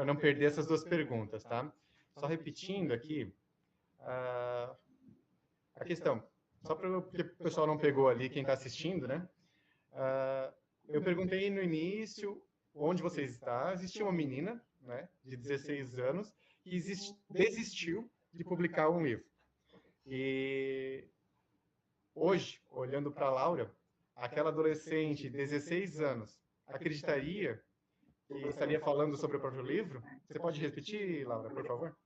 não perder essas duas perguntas, tá? Só repetindo aqui, a questão, só porque o pessoal não pegou ali, quem está assistindo, né? Eu perguntei no início onde você está. Existia uma menina, né, de 16 anos, que desistiu de publicar um livro. E hoje, olhando para a Laura, aquela adolescente de 16 anos, acreditaria que estaria falando sobre o próprio livro? Você pode repetir, Laura, por favor?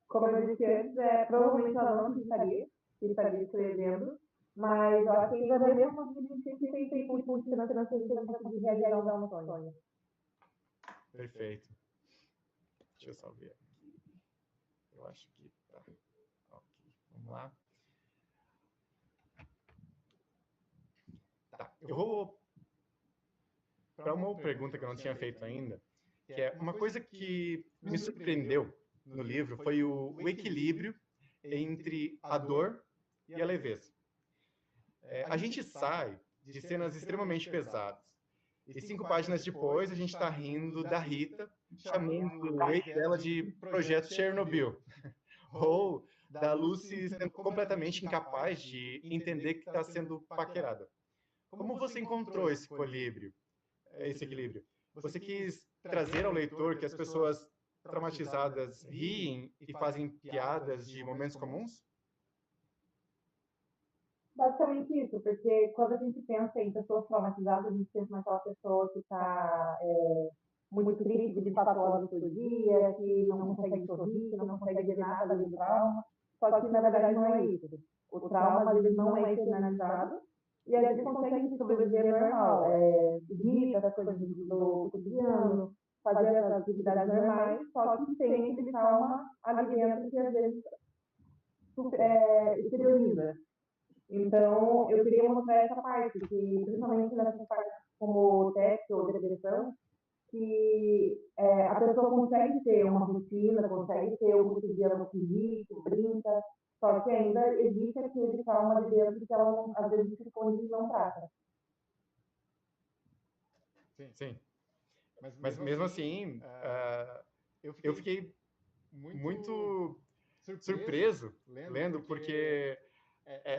Como eu disse antes, provavelmente ela não acreditaria que estaria escrevendo, mas eu acho que ainda mesmo assim a gente sempre tem impulso financeiro para conseguir realizar um sonho. Perfeito. Deixa eu só ver aqui. Eu acho que tá. Ok, vamos lá. Tá, eu vou para uma pergunta que eu não tinha feito ainda, que é uma coisa que me surpreendeu no livro foi o equilíbrio entre a dor e a leveza. A gente sai de cenas extremamente pesadas. E 5 páginas depois, a gente está rindo da Rita, chamando o ex dela de Projeto Chernobyl. Ou da Lucy sendo completamente incapaz de entender que está sendo paquerada. Como você encontrou esse equilíbrio? Você quis trazer ao leitor que as pessoas traumatizadas riem e fazem piadas de momentos comuns? Basicamente isso, porque quando a gente pensa em pessoas traumatizadas, a gente pensa naquela pessoa que está muito triste de 4 horas por dia, que não consegue sorrir, que não consegue ver nada do trauma. Só que, na verdade, não é isso. O trauma ele não é internalizado e a gente consegue sobreviver normal. Rir das coisas do cotidiano, fazer as atividades normais, só que tem aquele trauma ali dentro que às vezes exterioriza. Então, eu queria mostrar essa parte, que principalmente nessa parte como TEP ou depressão, que a pessoa consegue ter uma rotina, consegue ter um cotidiano que ri, que brinca, só que ainda existe aquele trauma de dentro que ela, às vezes, se esconde e não trata. Sim. Mas mesmo assim, eu fiquei muito surpreso lendo, porque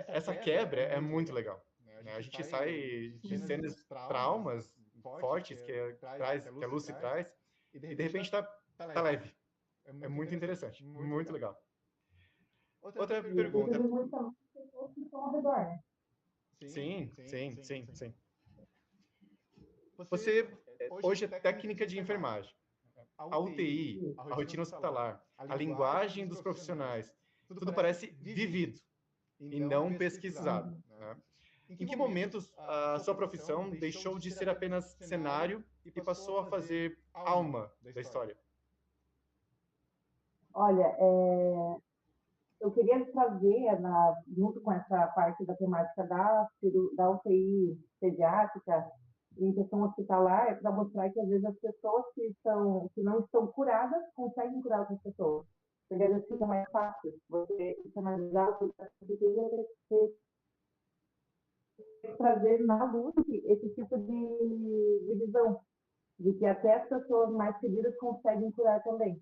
essa quebra é muito legal. Né? A gente sai de cenas traumas fortes que a Lucy traz, e de repente tá leve. É muito interessante, muito legal. Outra pergunta. Sim. Você hoje é técnica de enfermagem. A UTI, a rotina hospitalar, a linguagem dos profissionais, tudo parece vivido e não pesquisado. Né? Em que momentos a sua profissão deixou de ser apenas cenário e passou a fazer alma da história? Olha, eu queria trazer, junto com essa parte da temática da UTI pediátrica, em questão hospitalar, para mostrar que às vezes as pessoas que não estão curadas conseguem curar outras pessoas. Porque às vezes fica mais fácil você analisar, você queria trazer na luz esse tipo de visão, de que até as pessoas mais feridas conseguem curar também.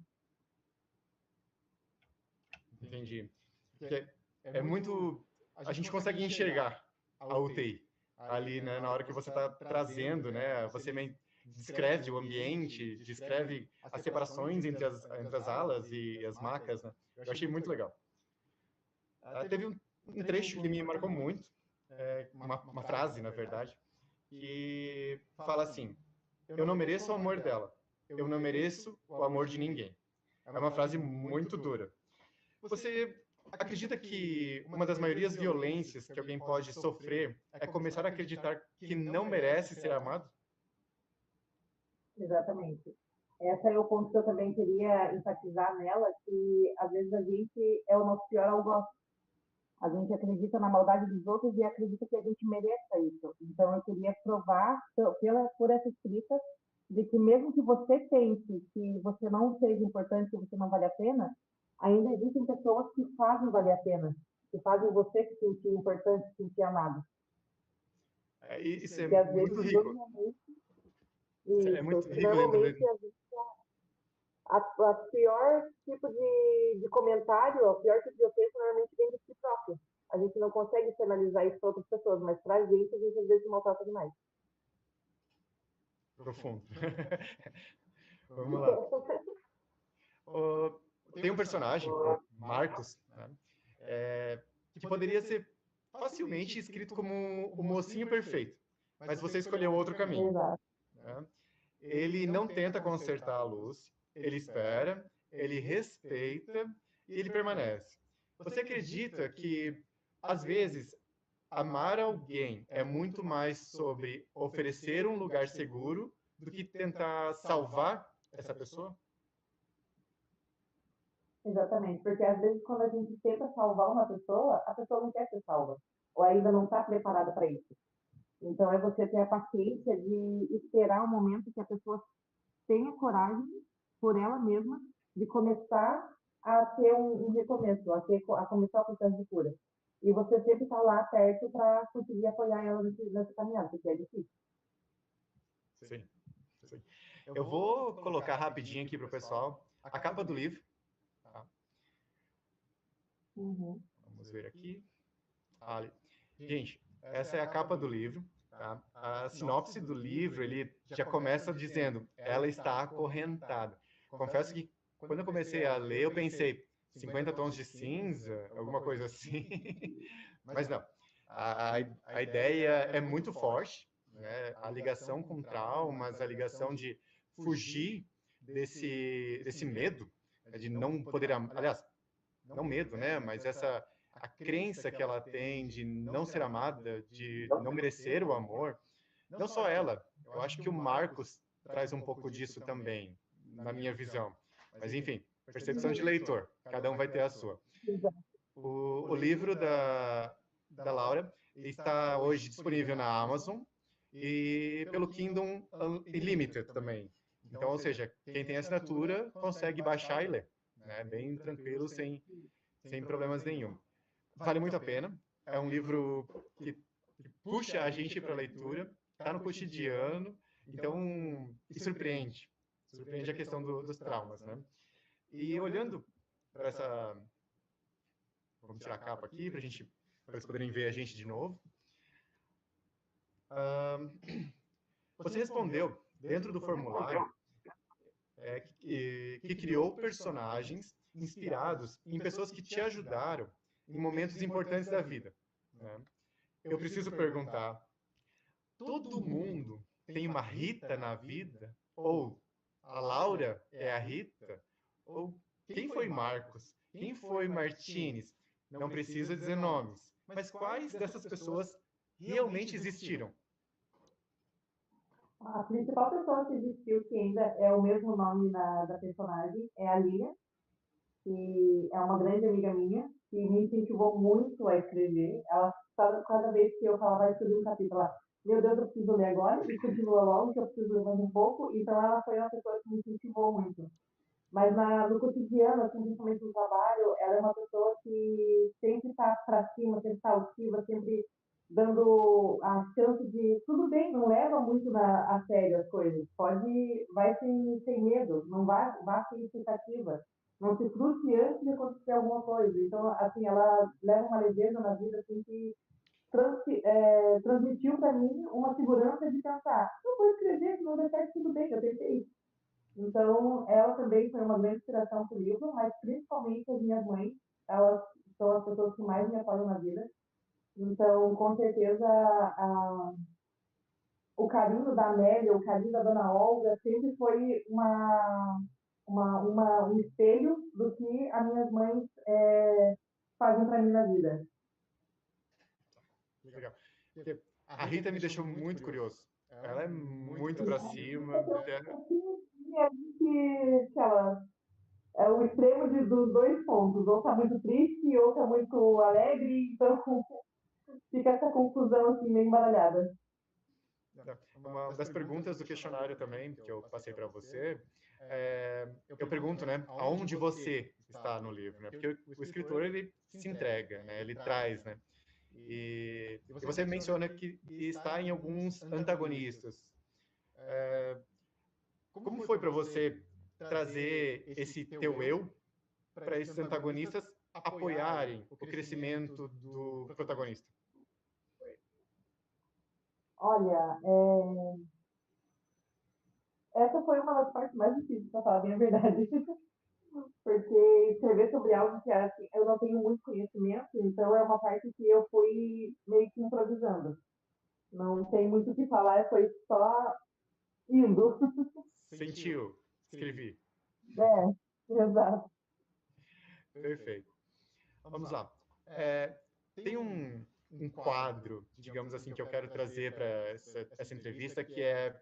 Entendi. Porque é muito... A gente consegue enxergar a UTI ali, né, na hora que você está trazendo, né? Você descreve o ambiente, descreve as separações entre as alas e as macas, né? Eu achei muito legal. Teve um trecho que me marcou muito, uma frase, na verdade, que fala assim: eu não mereço o amor dela, eu não mereço o amor de ninguém. É uma frase muito dura. Você acredita que uma das maiores violências que alguém pode sofrer é começar a acreditar que não merece ser amado? Exatamente. Essa é o ponto que eu também queria enfatizar nela, que às vezes a gente é o nosso pior algoz. A gente acredita na maldade dos outros e acredita que a gente mereça isso. Então, eu queria provar, por essa escrita, de que mesmo que você pense que você não seja importante, que você não vale a pena, ainda existem pessoas que fazem valer a pena, que fazem você se sentir importante, se sentir amado. Isso é muito rico. É muito Isso, que rico dentro normalmente dele. a pior tipo de comentário, o pior tipo de ofensa normalmente vem de si próprio. A gente não consegue externalizar isso para outras pessoas, mas para a gente às vezes se maltrata demais. Profundo. Vamos lá. O- Tem um personagem, o Marcos, né, que poderia ser facilmente escrito como o mocinho perfeito, mas você escolheu outro caminho. Exato. Né? Ele não tenta consertar a Lucy, ele espera, ele respeita e ele permanece. Você acredita que, às vezes, amar alguém é muito mais sobre oferecer um lugar seguro do que tentar salvar essa pessoa? Exatamente, porque às vezes quando a gente tenta salvar uma pessoa, a pessoa não quer ser salva, ou ainda não está preparada para isso. Então é você ter a paciência de esperar o momento que a pessoa tenha coragem por ela mesma de começar a ter um recomeço, a começar o processo de cura. E você sempre está lá perto para conseguir apoiar ela nessa caminhada, porque é difícil. Sim, sim. Eu vou colocar rapidinho aqui para o pessoal a capa do livro. Tá? Uhum. Vamos ver aqui. Ali. Gente, essa é a capa do livro. Tá? A sinopse do livro, ele já começa dizendo, ela está acorrentada. Confesso que quando eu comecei a ler, eu pensei, 50 tons de cinza, alguma coisa assim. Mas não. A ideia é muito forte, né? A ligação com traumas, a ligação de fugir desse medo, né? De não poder amar. Aliás, não medo, né? Mas essa a crença que ela tem de não ser amada, de não merecer o amor. Não só ela, eu acho que o Marcos traz um pouco disso também, na minha visão. Mas, enfim, percepção de leitor, cada um vai ter a sua. O livro da Laura está hoje disponível na Amazon e pelo Kindle Unlimited também. Então, ou seja, quem tem assinatura consegue baixar e ler, né? Bem tranquilo, sem problemas nenhum. Vale muito a pena. É um livro que puxa a gente para a leitura, está no cotidiano, então, e surpreende. Surpreende a questão dos traumas, né? E olhando para essa... Vamos tirar a capa aqui para eles poderem ver a gente de novo. Você respondeu dentro do formulário que criou personagens inspirados em pessoas que te ajudaram em momentos importantes da vida. Né? Eu preciso perguntar, todo mundo tem uma Rita na vida? Ou a Laura é a Rita? Ou quem foi Marcos? Quem foi Martínez? Não precisa dizer nomes. Mas quais dessas pessoas realmente existiram? A principal pessoa que existiu, que ainda é o mesmo nome da personagem, é a Lilian, que é uma grande amiga minha, que me incentivou muito a escrever. Ela, cada vez que eu falava, escrever um capítulo, ela, meu Deus, eu preciso ler agora, e continua logo, que eu preciso ler mais um pouco. Então, ela foi uma pessoa que me incentivou muito. Mas no cotidiano, assim, principalmente no trabalho, ela é uma pessoa que sempre está para cima, sempre está ativa, sempre dando a chance de tudo bem, não leva muito a sério as coisas. Vai sem medo, não vá sem expectativa. Não se frustre antes de acontecer alguma coisa. Então, assim, ela leva uma leveza na vida assim, que transmitiu para mim uma segurança de pensar, eu vou escrever, se não der certo, tudo bem, eu tentei. Então, ela também foi uma grande inspiração para o livro, mas principalmente as minhas mães, elas são as pessoas que mais me apoiam na vida. Então, com certeza, o carinho da Amélia, o carinho da Dona Olga sempre foi um espelho do que as minhas mães fazem para mim na vida. Legal. Porque a Rita me deixou muito curioso. Ela é muito para cima. Que ela é o extremo dos dois pontos. Ou tá muito triste, ou tá muito alegre. Então, fica essa confusão assim, meio embaralhada. Uma das perguntas do questionário também, que eu passei para você, eu pergunto, né, aonde você está no livro, né? Porque o escritor, ele se entrega, né? Ele traz, né? E você menciona que está em alguns antagonistas. como foi para você trazer esse teu eu para esses antagonistas apoiarem o crescimento do protagonista? Olha, essa foi uma das partes mais difíceis, para falar bem a verdade. Porque escrever sobre algo que assim, eu não tenho muito conhecimento, então é uma parte que eu fui meio que improvisando. Não tem muito o que falar, foi só indo. Sentiu, escrevi. Exato. Perfeito. Vamos lá. Tem um quadro, digamos assim, que eu quero trazer para essa entrevista, que é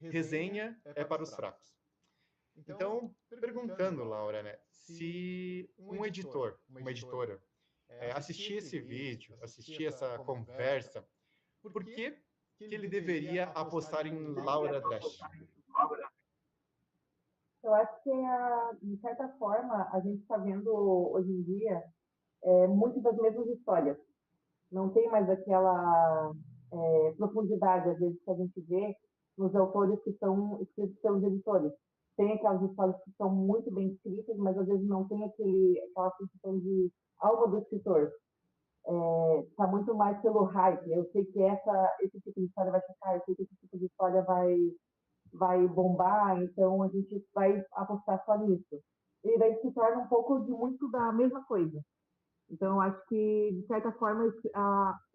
Resenha é para os fracos. Então, perguntando, Laura, né, se um editor, uma editora, assistir esse vídeo, assistir essa conversa, por que ele deveria apostar em Laura Dresch? Eu acho que, de certa forma, a gente está vendo hoje em dia muitas das mesmas histórias. Não tem mais aquela profundidade, às vezes, que a gente vê nos autores que são escritos pelos editores. Tem aquelas histórias que são muito bem escritas, mas às vezes não tem aquela sensação de alma do escritor. Está muito mais pelo hype. Eu sei que esse tipo de história vai ficar, eu sei que esse tipo de história vai bombar, então a gente vai apostar só nisso. E daí se torna um pouco de muito da mesma coisa. Então, eu acho que, de certa forma,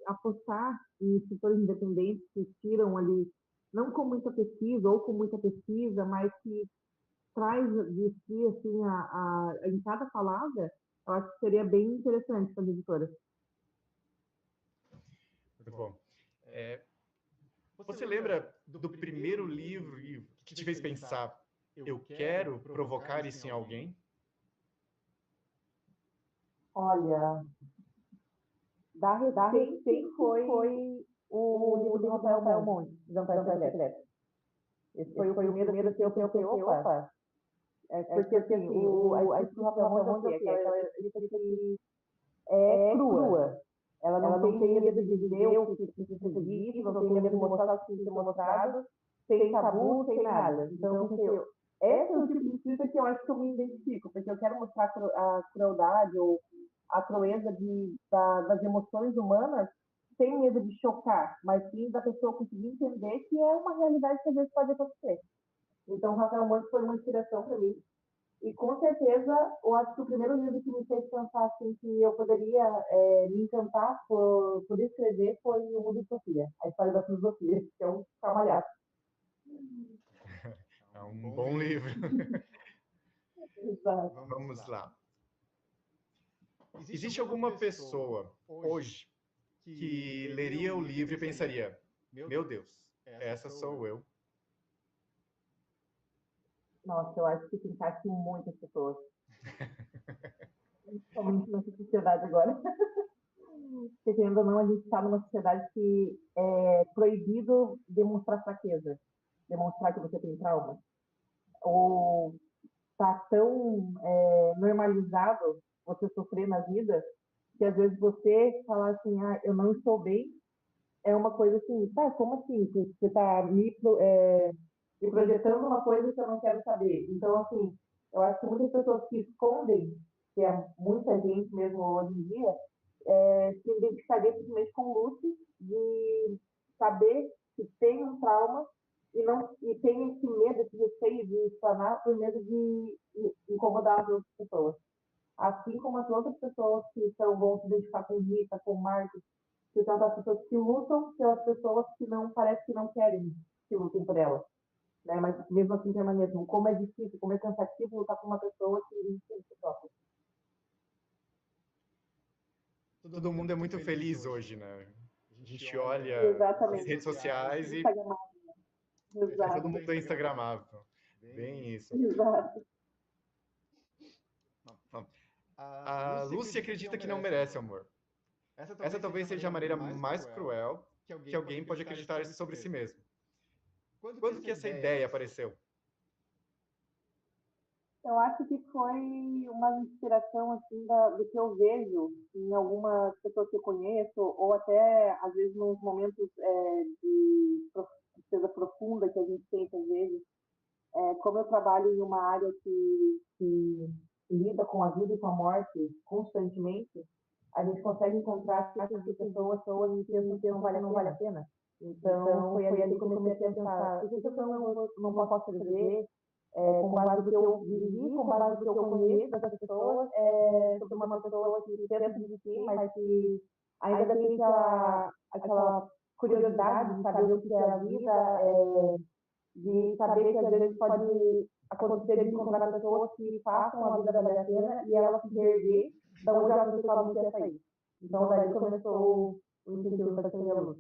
apostar em escritores independentes que tiram ali, não com muita pesquisa ou com muita pesquisa, mas que traz de si, assim, em cada palavra, eu acho que seria bem interessante para as editoras. Muito bom. Você lembra do primeiro livro que te fez pensar, eu quero provocar isso em alguém? Olha, da recente foi o livro do Rafael Monte, Vampiro Secreto. Esse foi o primeiro que eu pensei, opa, porque assim, a escrita do Rafael Monte é aquela escrita que é crua. Ela não tem medo de dizer o que precisa ser dito, não tem medo de mostrar o que precisa ser mostrado, sem tabu, sem nada. Então, eu pensei, esse é o tipo de escrita que eu acho que eu me identifico, porque eu quero mostrar a crueldade ou a crueza das emoções humanas sem medo de chocar, mas sim da pessoa conseguir entender que é uma realidade que às vezes pode acontecer. Então, Rafael Monte foi uma inspiração para mim. E com certeza, eu acho que o primeiro livro que me fez pensar assim, que eu poderia me encantar por escrever foi o Mundo de Sofia, a história da filosofia, que é um camalhaço. É um bom livro. Exato. Vamos lá. Existe alguma pessoa hoje que leria o livro e pensaria, meu Deus, essa sou eu? Nossa, eu acho que tem que muitas pessoas. Principalmente nessa sociedade agora. Porque, querendo ou não, a gente está numa sociedade que é proibido demonstrar fraqueza, demonstrar que você tem trauma. Ou está tão normalizado você sofrer na vida que às vezes você falar assim, eu não estou bem, é uma coisa assim, tá, como assim? Você está me projetando uma coisa que eu não quero saber. Então, assim, eu acho que muitas pessoas que escondem, que é muita gente mesmo hoje em dia, se identificaria simplesmente com o luto de saber que tem um trauma e tem esse medo, esse receio de explanar por medo de incomodar as outras pessoas. Assim como as outras pessoas que vão se identificar com Rita, com Marcos, que são as pessoas que lutam pelas pessoas que não parece que não querem que lutem por elas. Né? Mas mesmo assim permanecem. Como é difícil, como é cansativo lutar com uma pessoa que não se própria. Todo mundo é muito feliz hoje, né? A gente olha as redes sociais e todo mundo é instagramável. Bem isso. Exato. A Lucy acredita que não merece amor. Essa talvez seja a maneira mais cruel que alguém pode acreditar sobre si mesmo. Quando que essa ideia apareceu? Eu acho que foi uma inspiração assim do que eu vejo em algumas pessoas que eu conheço, ou até às vezes nos momentos de tristeza profunda que a gente tem às vezes. como eu trabalho em uma área que lida com a vida e com a morte constantemente, a gente consegue encontrar tipos de pessoas que pensam que não vale a pena. Então, foi ali que eu comecei a pensar, por que eu não posso escrever com base no que eu vivi, com base no que eu conheço das pessoas, sobre uma pessoa que pensa de si, mas que ainda tem aquela curiosidade de saber o que é a vida, de saber que às vezes pode acontecer de encontrar pessoas que façam a vida valer a pena e ela se perder da onde ela principalmente quer sair. Então, daí começou o incentivo para a luz.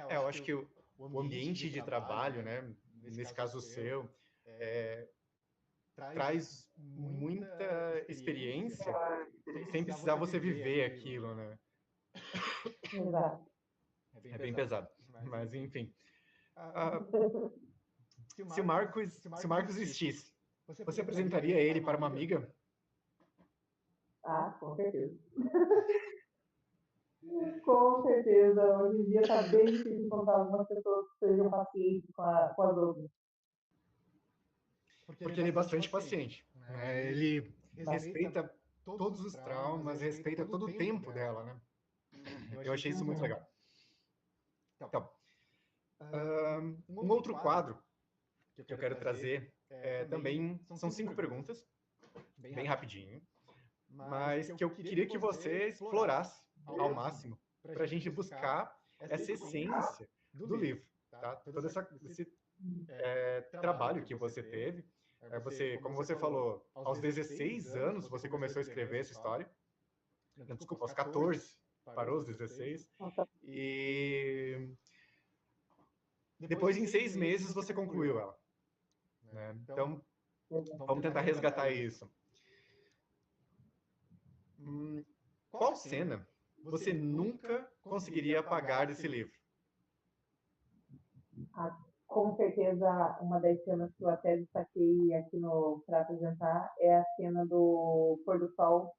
Eu acho que o ambiente de trabalho, né, nesse caso seu, traz muita experiência sem precisar você viver aquilo, né? Exato. É bem pesado, mas enfim. Se o Marcos existisse, você apresentaria ele para uma amiga? Ah, com certeza. Com certeza. Hoje em dia está bem difícil encontrar algumas pessoas que sejam pacientes com as outras. Porque ele é bastante paciente, né? Ele respeita todos os traumas, respeita todo o tempo dela, né? Eu achei isso muito legal. Então, um outro quadro que eu quero trazer também são 5 perguntas, bem rapidinho, mas que eu queria que você explorasse ao máximo para a gente buscar essa essência do livro, tá? Todo esse trabalho que você teve. Como você falou, aos 16 anos você começou a escrever essa história. Não, desculpa, aos 14, parou aos 16. E depois, em 6 meses, você concluiu ela. Né? Então, vamos tentar resgatar isso. Qual cena você nunca conseguiria apagar desse livro? Com certeza, uma das cenas que eu até destaquei aqui para apresentar é a cena do pôr do sol,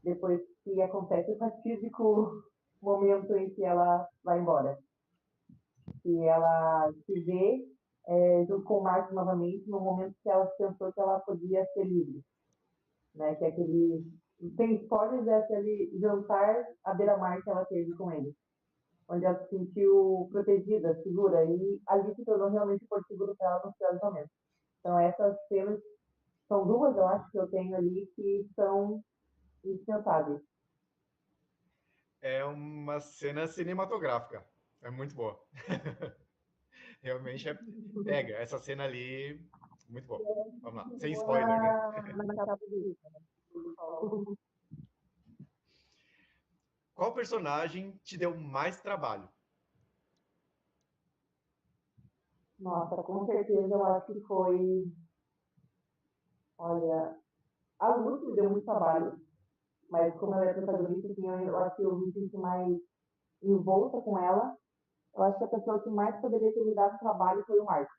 depois que acontece o fatídico momento em que ela vai embora. E ela se vê junto com o Marcos novamente, no momento que ela pensou que ela podia ser livre. Né? Que é aquele... Tem spoilers daquele jantar à beira-mar que ela teve com ele, onde ela se sentiu protegida, segura, e ali se tornou realmente um porto seguro para ela nos piores momentos. Então, essas cenas são 2, eu acho, que eu tenho ali, que são indispensáveis. É uma cena cinematográfica. É muito boa. Realmente pega. Essa cena ali, muito boa. Vamos lá. Sem spoiler, né? Qual personagem te deu mais trabalho? Nossa, com certeza eu acho que foi... Olha, a Luz me deu muito trabalho, mas como ela é protagonista, assim, eu acho que eu me sinto mais envolta com ela. Eu acho que a pessoa que mais poderia ter me dado trabalho foi o Marcos,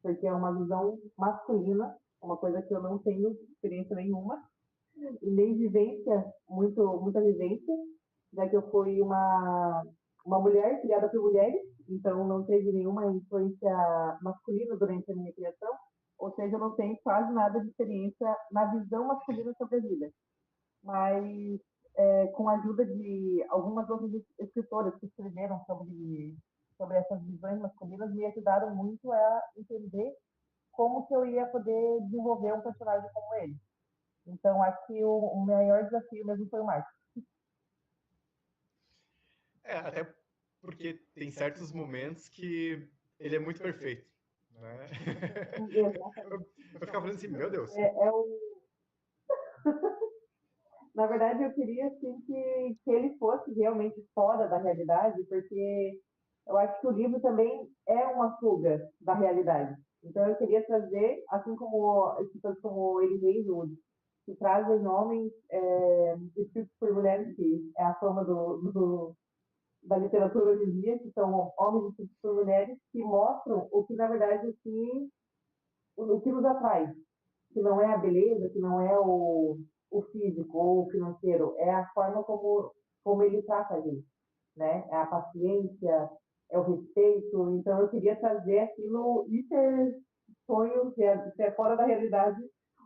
porque é uma visão masculina, uma coisa que eu não tenho experiência nenhuma, e nem vivência, muita vivência, já que eu fui uma mulher criada por mulheres, então não teve nenhuma influência masculina durante a minha criação, ou seja, eu não tenho quase nada de experiência na visão masculina sobre a vida. Mas com a ajuda de algumas outras escritoras que escreveram sobre essas visões masculinas, me ajudaram muito a entender como que eu ia poder desenvolver um personagem como ele. Então, acho que o maior desafio mesmo foi o Marcos. Até porque tem certos momentos que ele é muito perfeito. Né? Eu ficava falando assim, meu Deus. Na verdade, eu queria assim, que ele fosse realmente fora da realidade, porque eu acho que o livro também é uma fuga da realidade. Então, eu queria trazer, assim como escritores como ele mesmo, que trazem homens escritos por mulheres, que é a fama da literatura hoje em dia, que são homens escritos por mulheres, que mostram o que, na verdade, o que nos atrai, que não é a beleza, que não é o físico ou o financeiro, é a forma como ele trata a gente, né? É a paciência, é o respeito. Então, eu queria trazer aquilo e ter sonho, que é fora da realidade,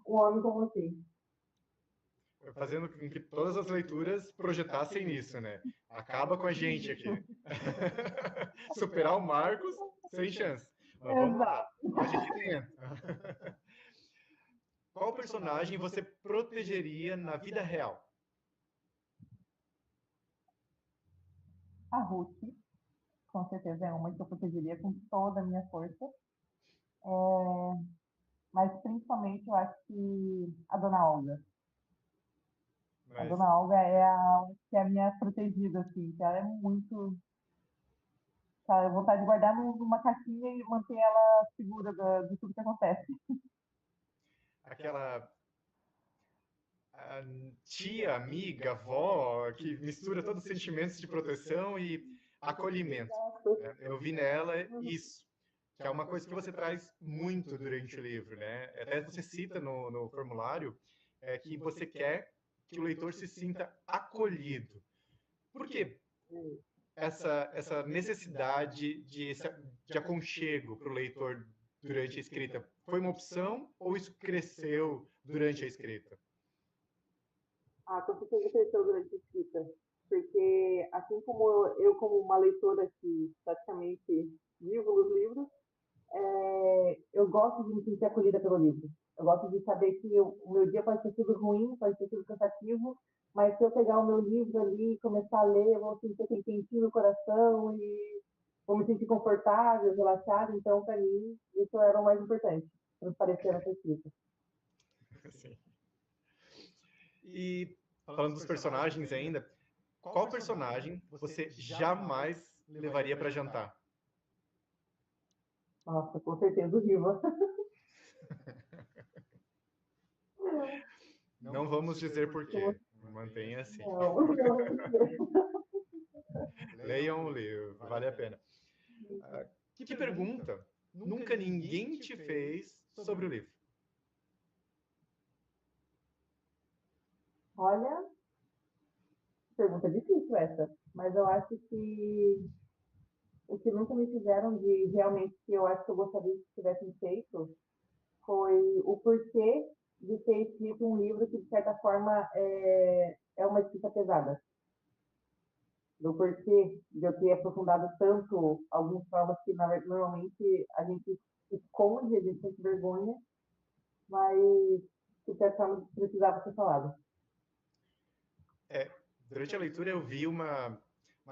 um homem como assim. Fazendo com que todas as leituras projetassem nisso, né? Acaba com a gente aqui. Superar o Marcos, sem chance. Mas vamos lá. Exato. A gente tenta. Qual personagem você protegeria na vida real? A Ruth, com certeza, é uma que eu protegeria com toda a minha força. Mas, principalmente, eu acho que a Dona Olga. A Mas Dona Olga é a minha protegida, assim, que ela é muito. Cara, eu vontade de guardar numa caixinha e manter ela segura de tudo que acontece. aquela a tia, amiga, avó, que mistura todos os sentimentos de proteção e acolhimento, né? Eu vi nela isso, que é uma coisa que você traz muito durante o livro, né? Até você cita no formulário que você quer que o leitor se sinta acolhido. Por que essa necessidade de aconchego para o leitor durante a escrita? Foi uma opção ou isso cresceu durante a escrita? Ah, com certeza cresceu durante a escrita. Porque, assim como eu, como uma leitora que praticamente vivo nos livros, eu gosto de me sentir acolhida pelo livro. Eu gosto de saber que o meu dia pode ter sido ruim, pode ter sido cansativo, mas se eu pegar o meu livro ali e começar a ler, eu vou sentir aquele quentinho no coração e vou me sentir confortável, relaxada. Então, para mim, isso era o mais importante, transparecer nessa escrita. Sim. E falando dos personagens ainda, qual personagem você jamais levaria para jantar? Nossa, com certeza o Riva. Não vamos dizer por quê. Mantenha assim. Não, não. Leiam o livro, vale a pena. Que pergunta nunca ninguém te fez sobre o livro? Olha, pergunta difícil essa, mas eu acho que o que nunca me fizeram de realmente que eu acho que eu gostaria que tivessem feito foi o porquê de ter escrito um livro que, de certa forma, é uma escrita pesada. Do porquê de eu ter aprofundado tanto alguns traumas que, normalmente, a gente esconde, a gente sente vergonha, mas que, de certa forma, precisava ser falado. Durante a leitura eu vi uma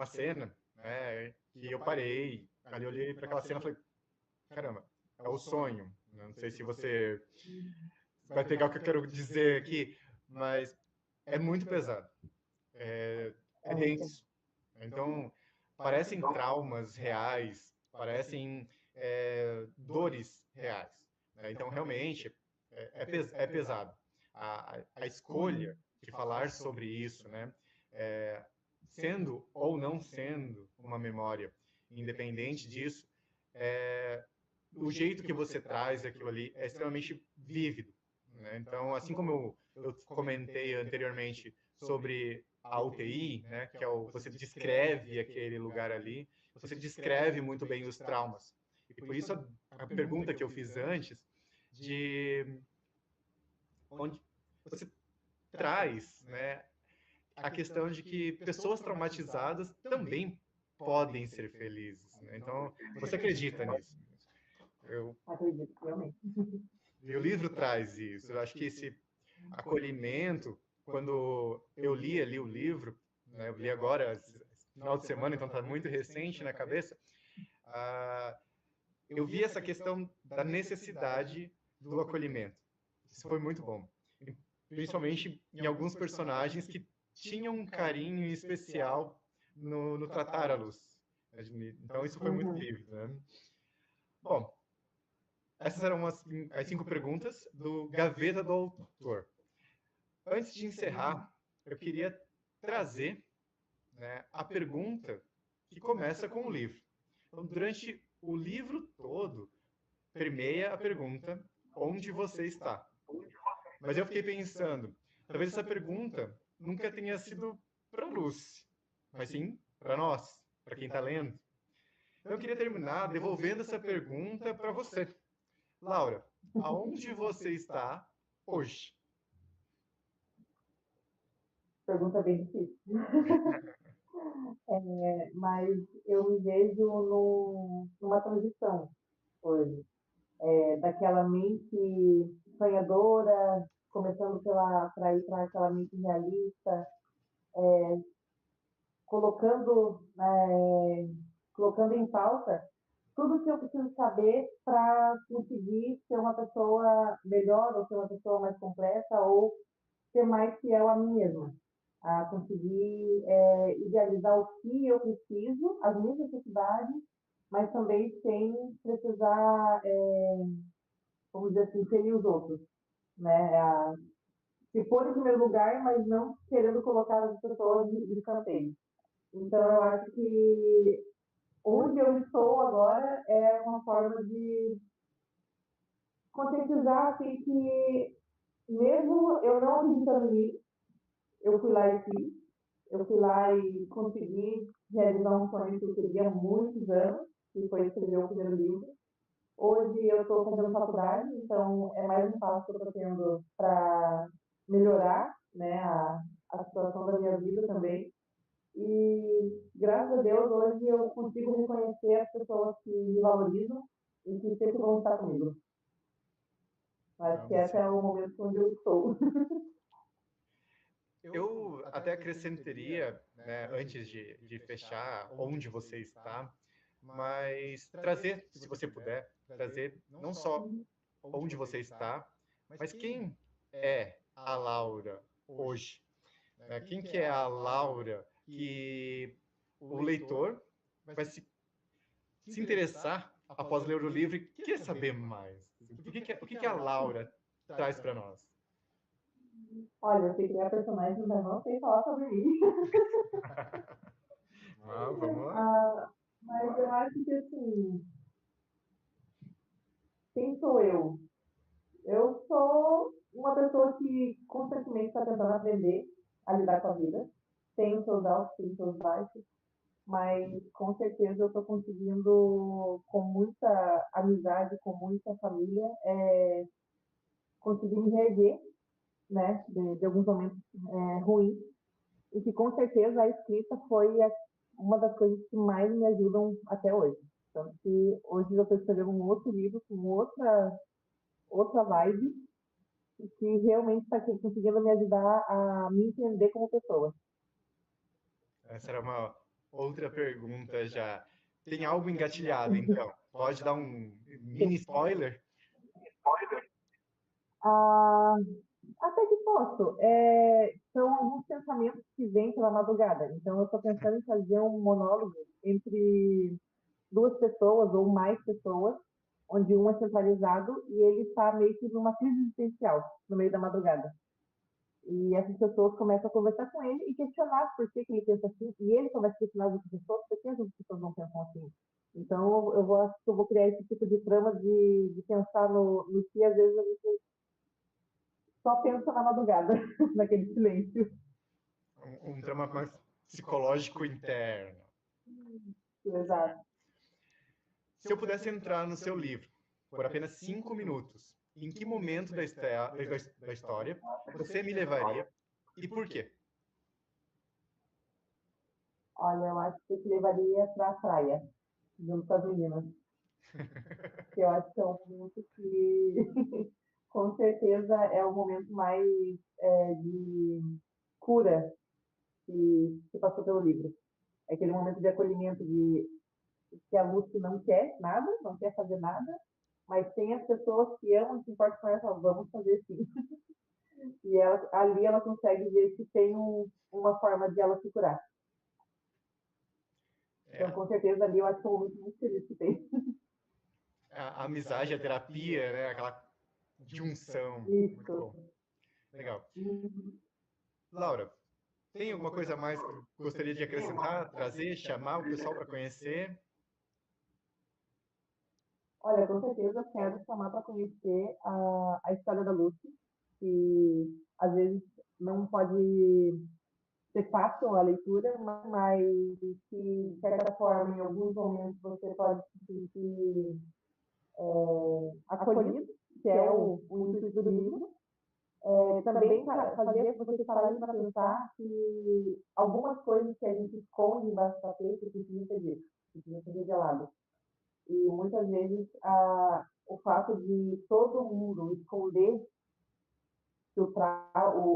cena, né, que eu parei, ali eu olhei para aquela cena e falei, caramba, é o sonho. Não sei se você vai pegar o que eu quero dizer aqui, mas é muito pesado. É denso. Então, parecem traumas reais, parecem dores reais, né? Então, realmente, é pesado. A escolha de falar sobre isso, né? Sendo ou não sendo uma memória, independente disso, o jeito que você traz aquilo ali é extremamente vívido, né? Então, assim como eu comentei anteriormente sobre a UTI, né, que é você descreve aquele lugar ali, você descreve muito bem os traumas. E por isso a pergunta que eu fiz antes de onde você traz, né, a questão de que pessoas traumatizadas também podem ser felizes, né? Então, você acredita nisso? Eu, Acredito, realmente. e o livro traz isso. Eu acho que esse acolhimento, quando eu li ali o livro, né, eu li agora, final de semana, então está muito recente na cabeça, eu vi essa questão da necessidade do acolhimento. Isso foi muito bom. Principalmente em alguns personagens que tinham um carinho especial no tratar a luz. Então isso foi muito vívido, né? Bom, essas eram as 5 perguntas do Gaveta do Autor. Antes de encerrar, eu queria trazer, né, a pergunta que começa com o livro. Então, durante o livro todo, permeia a pergunta: onde você está? Mas eu fiquei pensando, talvez essa pergunta nunca tenha sido para a Lucy, mas sim para nós, para quem está lendo. Então, eu queria terminar devolvendo essa pergunta para você. Laura, aonde você está hoje? Pergunta bem difícil. Mas eu me vejo numa transição hoje. Daquela mente sonhadora, começando para ir para aquela mente realista, colocando, colocando em pauta tudo que eu preciso saber para conseguir ser uma pessoa melhor, ou ser uma pessoa mais completa, ou ser mais fiel a mim mesma, a conseguir idealizar o que eu preciso, as minhas necessidades, mas também sem precisar, vamos dizer assim, ferir os outros, né? Se pôr em primeiro lugar, mas não querendo colocar as pessoas de escanteio. Então, eu acho que onde eu estou agora é uma forma de conscientizar assim, que mesmo eu não acreditando em mim, eu fui lá e fiz, eu fui lá e consegui realizar um sonho que eu queria há muitos anos, que foi escrever o primeiro livro. Hoje eu estou fazendo faculdade, então é mais um passo que eu estou tendo para melhorar, né, a situação da minha vida também. E graças a Deus hoje eu consigo reconhecer as pessoas que me valorizam e que sempre vão estar comigo. Acho que esse é o momento onde eu estou. Eu até acrescentaria, né, antes de fechar, onde você está, mas trazer, se você puder, trazer não só onde você está, mas quem é a Laura hoje, né? Quem que é a Laura que o leitor vai se interessar após ler o livro e querer saber mais? O que que a Laura traz para nós? Olha, eu sei criar personagens, mas não sei falar sobre mim. Vamos lá. Mas eu acho que, assim, quem sou eu? Eu sou uma pessoa que constantemente está tentando aprender a lidar com a vida. Tem os seus altos, tem os seus baixos, mas com certeza eu estou conseguindo, com muita amizade, com muita família, conseguir me reerguer, né, de alguns momentos ruins, e que com certeza a escrita foi uma das coisas que mais me ajudam até hoje. Tanto que hoje eu estou escrevendo um outro livro com outra vibe, e que realmente está conseguindo me ajudar a me entender como pessoa. Essa era uma outra pergunta já. Tem algo engatilhado, então? Pode dar um mini spoiler? Ah, até que posso. São alguns pensamentos que vêm pela madrugada. Então, eu estou pensando em fazer um monólogo entre duas pessoas ou mais pessoas, onde um é centralizado e ele está meio que numa crise existencial no meio da madrugada. E essas pessoas começam a conversar com ele e questionar por que ele pensa assim, e ele começa a questionar as outras pessoas por que as outras pessoas não pensam assim. Então, acho que eu vou criar esse tipo de trama de pensar no que às vezes a gente só pensa na madrugada, naquele silêncio. Um drama mais psicológico interno. Exato. Se eu pudesse entrar no seu livro por apenas 5 minutos, em que momento da história você me levaria e por quê? Olha, eu acho que eu te levaria para a praia, junto com as meninas. Que eu acho que é um momento que, com certeza, é o momento mais de cura que passou pelo livro. É aquele momento de acolhimento de que a Lucy não quer nada, não quer fazer nada, mas tem as pessoas que amam e se importam com ela, falam, vamos fazer sim. E ali ela consegue ver que tem uma forma de ela se curar. Então, É, com certeza, ali eu acho que é um momento muito feliz que tem. a amizade, a terapia, né? Aquela junção. Muito Isso. bom. Legal. Laura, tem alguma coisa a mais que gostaria de acrescentar, trazer, chamar o pessoal para conhecer? Olha, com certeza quero chamar para conhecer a história da Lucy, que às vezes não pode ser fácil a leitura, mas que, de certa forma, em alguns momentos você pode se sentir acolhido, que é o intuito do livro. Também fazer você parar para pensar que algumas coisas que a gente esconde embaixo do tapete precisam ser ditas, precisam ser reveladas. E muitas vezes o fato de todo mundo esconder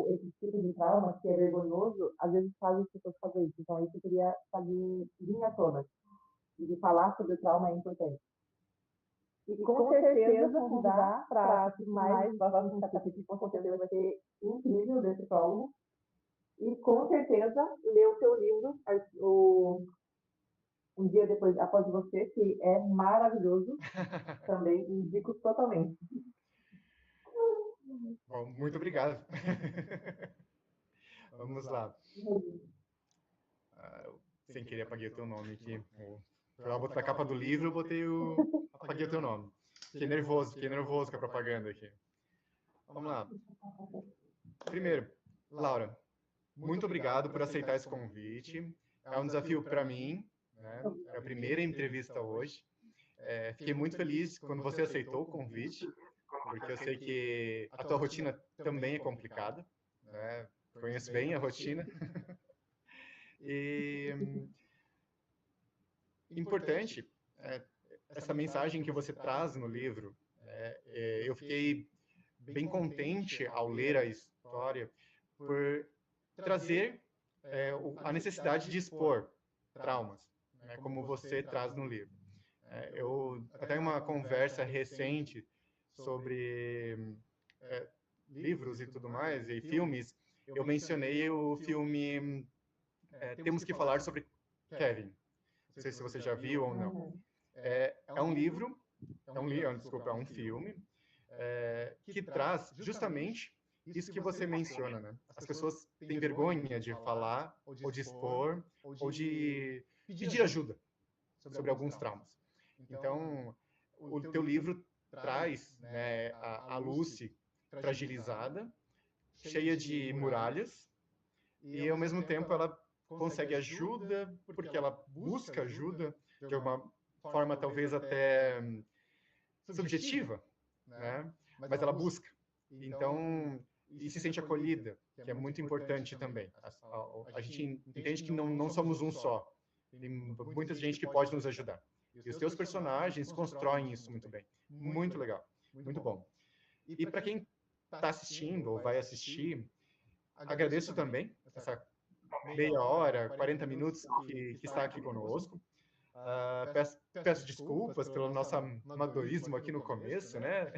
esse tipo de trauma, que é vergonhoso, às vezes faz as pessoas fazer isso. Então, isso eu queria vir à tona. E de falar sobre o trauma é importante. E com certeza convidar para assistir mais os próximos capítulos, com certeza vai ser incrível desse prólogo. E com certeza ler o seu livro, Um Dia Depois, Após Você, que é maravilhoso. Também indico totalmente. Bom, muito obrigado. Vamos lá. Sem querer apaguei o teu nome aqui. Para botar a capa do livro, eu apaguei o teu nome. Fiquei nervoso com a propaganda aqui. Vamos lá. Primeiro, Laura, muito obrigado por aceitar esse convite. É um desafio para mim, né? É a primeira entrevista hoje. Fiquei muito feliz quando você aceitou o convite, porque eu sei que a tua rotina também é complicada, né? Conheço bem a rotina. E importante, essa mensagem que você traz no livro, eu fiquei bem contente ao ler a história por trazer a necessidade de expor traumas, né, como você traz no livro. Eu até em uma conversa recente sobre livros e tudo mais, e filmes, eu mencionei o filme Temos que Falar sobre Kevin. Não sei se você já viu ou não. É um livro, desculpa, é um filme que traz justamente isso que você menciona, né? As pessoas têm vergonha de falar, ou de expor, ou de pedir ajuda sobre alguns traumas. Então, o teu livro traz, né, a Lucy fragilizada, cheia de muralhas, e ao mesmo tempo ela consegue ajuda, porque ela busca ajuda de uma forma talvez até subjetiva, né? Mas ela busca. Então, e se sente acolhida, que é muito importante também. A gente entende que não somos um só. Tem muita gente que pode nos ajudar. E os teus personagens constroem isso muito bem. Muito legal. Muito bom. E para quem está assistindo ou vai assistir, agradeço também essa meia hora, 40 minutos que está aqui conosco. Peço desculpas pelo nosso amadorismo aqui no começo, né?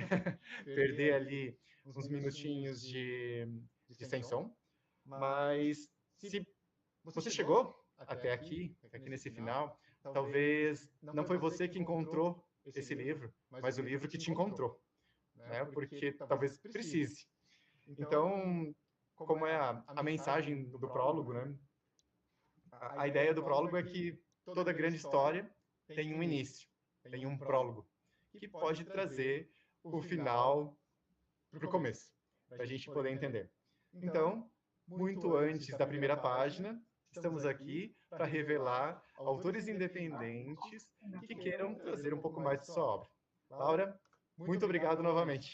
Perder ali uns minutinhos de sem som. Mas se você chegou até aqui nesse final, talvez não foi você que encontrou esse livro, mas o livro que te encontrou, né? Porque talvez precise. Então, como é a mensagem do prólogo, né? A ideia do prólogo é que toda grande história tem um início, tem um prólogo, que pode trazer o final para o começo, para a gente poder entender. Então, muito antes da primeira página, estamos aqui para revelar autores independentes que queiram trazer um pouco mais de sua obra. Laura, muito obrigado novamente.